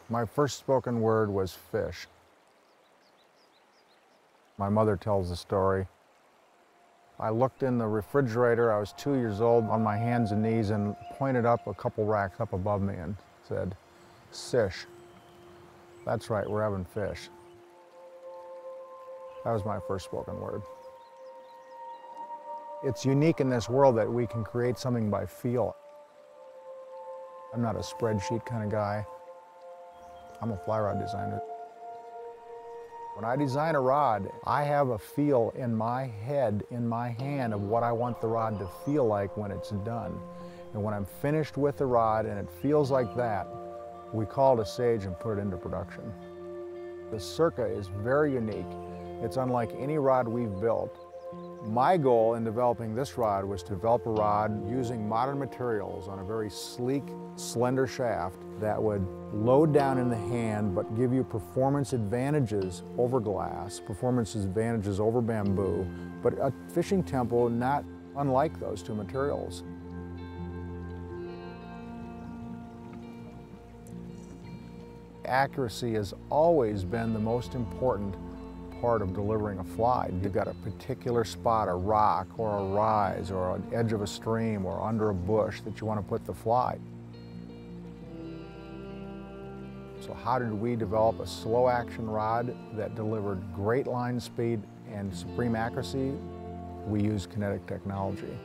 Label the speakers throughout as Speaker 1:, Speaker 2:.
Speaker 1: My first spoken word was fish. My mother tells the story. I looked in the refrigerator, I was 2 years old, on my hands and knees and pointed up a couple racks up above me and said, "Sish." That's right, we're having fish. That was my first spoken word. It's unique in this world that we can create something by feel. I'm not a spreadsheet kind of guy. I'm a fly rod designer. When I design a rod, I have a feel in my head, in my hand, of what I want the rod to feel like when it's done. And when I'm finished with the rod and it feels like that, we call it a sage and put it into production. The Circa is very unique. It's unlike any rod we've built. My goal in developing this rod was to develop a rod using modern materials on a very sleek, slender shaft that would load down in the hand but give you performance advantages over glass, performance advantages over bamboo, but a fishing tempo not unlike those two materials. Accuracy has always been the most important part of delivering a fly. You've got a particular spot, a rock or a rise or an edge of a stream or under a bush that you want to put the fly. So how did we develop a slow action rod that delivered great line speed and supreme accuracy? We used Konnetic Teknologi.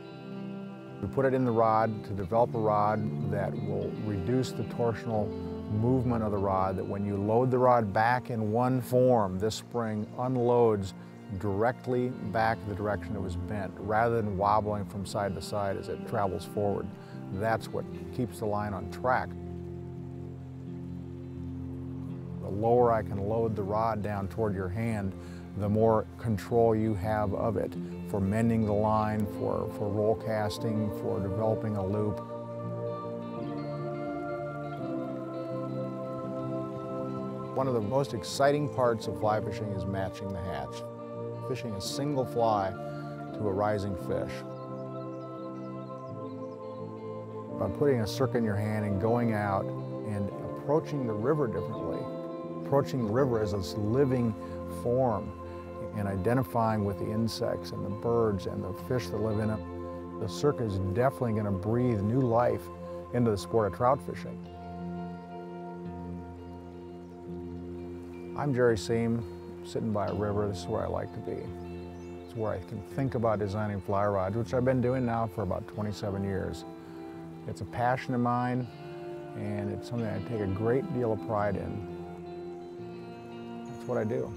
Speaker 1: We put it in the rod to develop a rod that will reduce the torsional movement of the rod, that when you load the rod back in one form, this spring unloads directly back the direction it was bent, rather than wobbling from side to side as it travels forward. That's what keeps the line on track. The lower I can load the rod down toward your hand, the more control you have of it for mending the line, for roll casting, for developing a loop. One of the most exciting parts of fly fishing is matching the hatch. Fishing a single fly to a rising fish. By putting a Circa in your hand and going out and approaching the river differently, approaching the river as this living form and identifying with the insects and the birds and the fish that live in it, the Circa is definitely going to breathe new life into the sport of trout fishing. I'm Jerry Seam, sitting by a river. This is where I like to be. It's where I can think about designing fly rods, which I've been doing now for about 27 years. It's a passion of mine, and it's something I take a great deal of pride in. That's what I do.